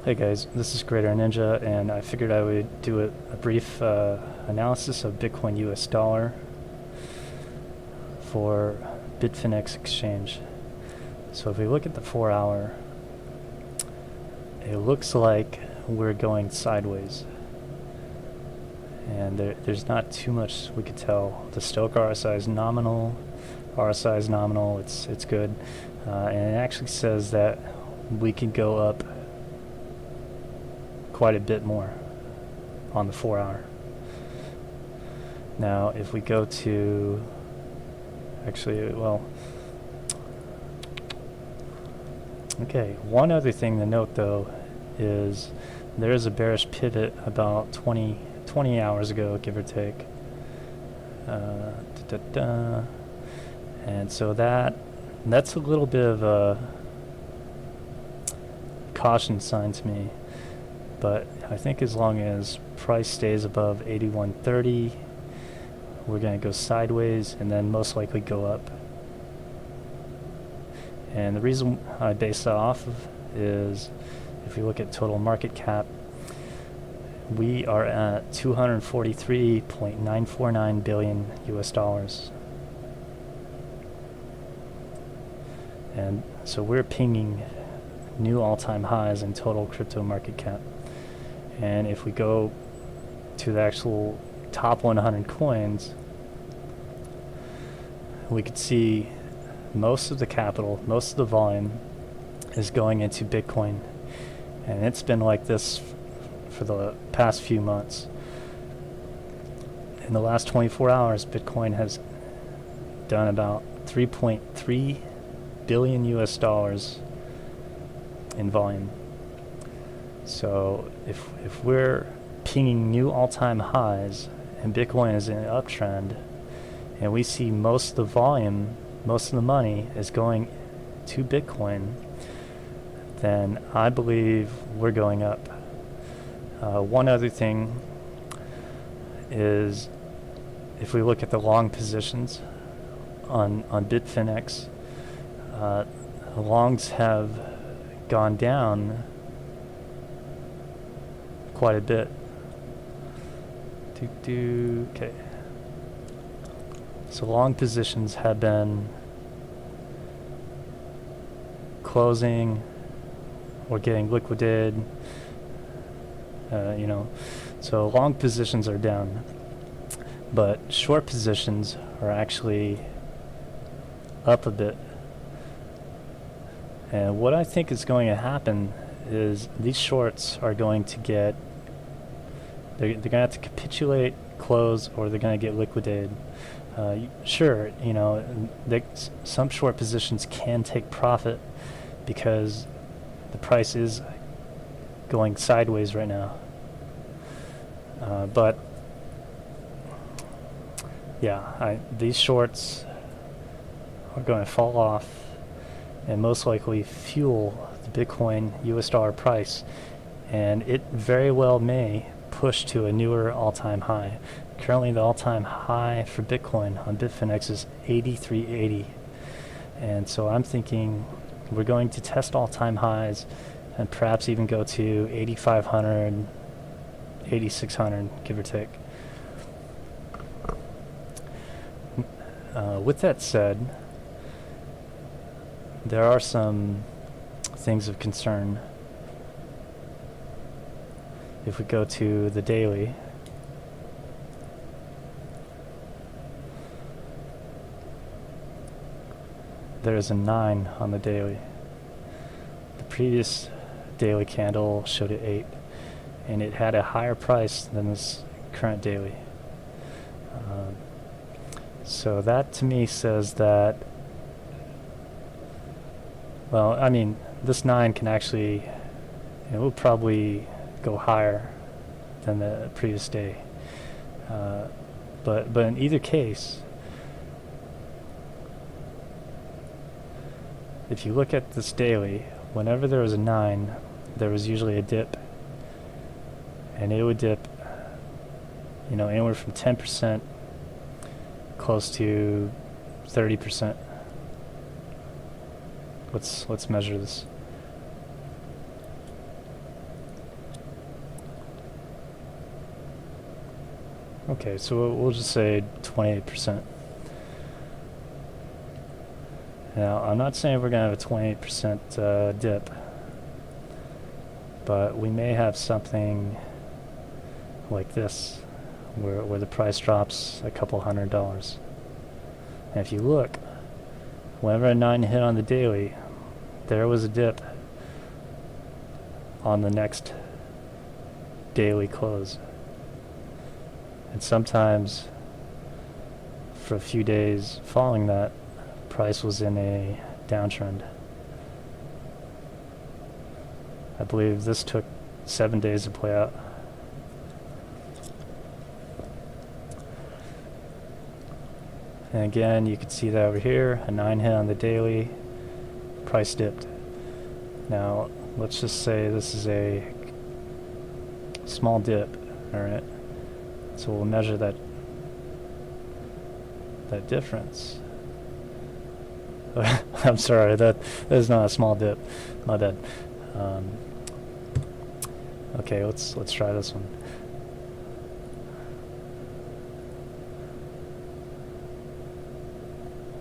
Hey guys, this is Greater Ninja, and I figured I would do a brief analysis of Bitcoin US dollar for Bitfinex exchange. So if we look at the 4-hour, it looks like we're going sideways, and there's not too much we could tell. The Stochk RSI is nominal, it's good, and it actually says that we could go up quite a bit more on the 4-hour. Now if we go to one other thing to note though is there is a bearish pivot about 20 hours ago, give or take, and so that's a little bit of a caution sign to me. But I think as long as price stays above 81.30, we're going to go sideways and then most likely go up. And the reason I base that off of is if we look at total market cap, we are at 243.949 billion US dollars. And so we're pinging new all-time highs in total crypto market cap. And if we go to the actual top 100 coins, we could see most of the capital, most of the volume is going into Bitcoin. And it's been like this for the past few months. In the last 24 hours, Bitcoin has done about 3.3 billion US dollars in volume. So if we're pinging new all-time highs and Bitcoin is in an uptrend, and we see most of the volume, most of the money is going to Bitcoin, then I believe we're going up. One other thing is if we look at the long positions on Bitfinex, longs have gone down quite a bit. Okay. So long positions have been closing or getting liquidated. So long positions are down, but short positions are actually up a bit. And what I think is going to happen is these shorts are going to get, they're going to have to capitulate, close, or they're going to get liquidated. Sure, some short positions can take profit because the price is going sideways right now. But yeah, these shorts are going to fall off and most likely fuel the Bitcoin US dollar price, and it very well may push to a newer all-time high. Currently the all-time high for Bitcoin on Bitfinex is 83.80, and so I'm thinking we're going to test all-time highs and perhaps even go to 8,500, 8,600, give or take. With that said, there are some things of concern. If we go to the daily, there is a 9 on the daily. The previous daily candle showed an 8, and it had a higher price than this current daily. So that to me says that, well, I mean, this 9 can actually, it will probably go higher than the previous day. But in either case, if you look at this daily, whenever there was a 9, there was usually a dip. And it would dip, anywhere from 10% close to 30%. Let's measure this. Okay, so we'll just say 28%. Now, I'm not saying we're going to have a 28% dip, but we may have something like this, where the price drops a couple $100. And if you look, whenever a 9 hit on the daily, there was a dip on the next daily close. And sometimes, for a few days following that, price was in a downtrend. I believe this took 7 days to play out. And again, you can see that over here, a 9 hit on the daily, price dipped. Now, let's just say this is a small dip, alright? So we'll measure that difference. I'm sorry, that is not a small dip. My bad. Okay, let's try this one.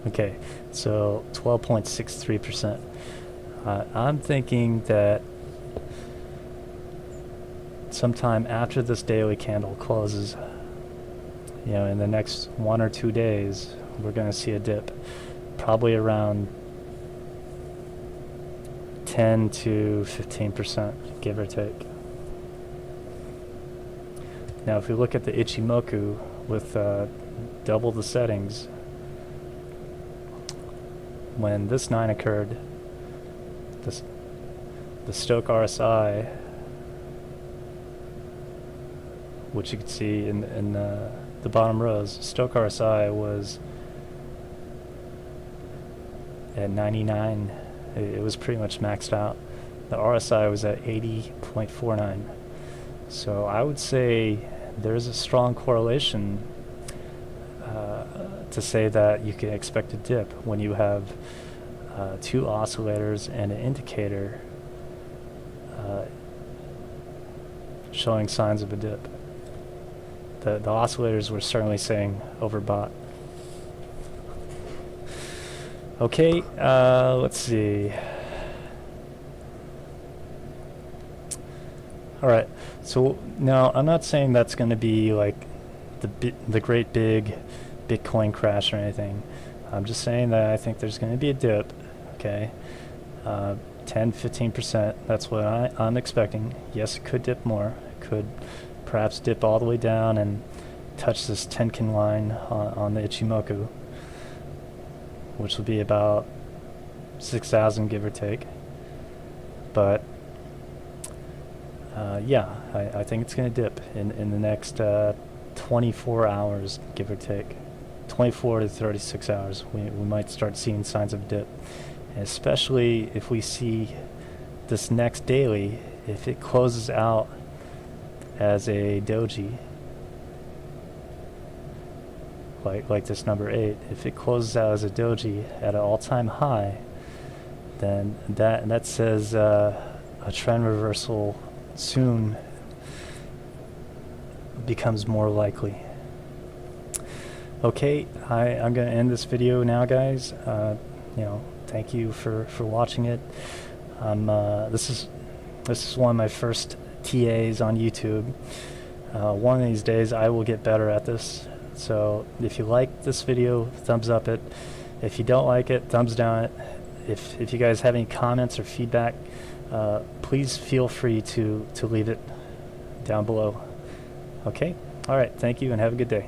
Okay, so 12.63%. I'm thinking that sometime after this daily candle closes, you know, in the next 1 or 2 days, we're going to see a dip, probably around 10 to 15%, give or take. Now, if we look at the Ichimoku with double the settings, when this 9 occurred, the Stochk RSI, which you can see in the bottom rows, Stochk RSI was at 99. It was pretty much maxed out. The RSI was at 80.49. So I would say there's a strong correlation to say that you can expect a dip when you have 2 oscillators and an indicator showing signs of a dip. The oscillators were certainly saying overbought. Okay, let's see. Alright, so now I'm not saying that's going to be like the great big Bitcoin crash or anything. I'm just saying that I think there's going to be a dip, okay? 10-15%, that's what I'm expecting. Yes, it could dip more. It could perhaps dip all the way down and touch this Tenkan line on the Ichimoku, which will be about 6,000, give or take. But yeah, I think it's going to dip in the next 24 hours, give or take. 24 to 36 hours, we might start seeing signs of dip. And especially if we see this next daily, if it closes out as a doji, like this number 8, if it closes out as a doji at an all-time high, then that says a trend reversal soon becomes more likely. Okay, I'm going to end this video now, guys. You know, thank you for watching it. This is one of my first TAs on YouTube. One of these days I will get better at this. So if you like this video, thumbs up it. If you don't like it, thumbs down it. If you guys have any comments or feedback, please feel free to leave it down below. Okay? Alright, thank you and have a good day.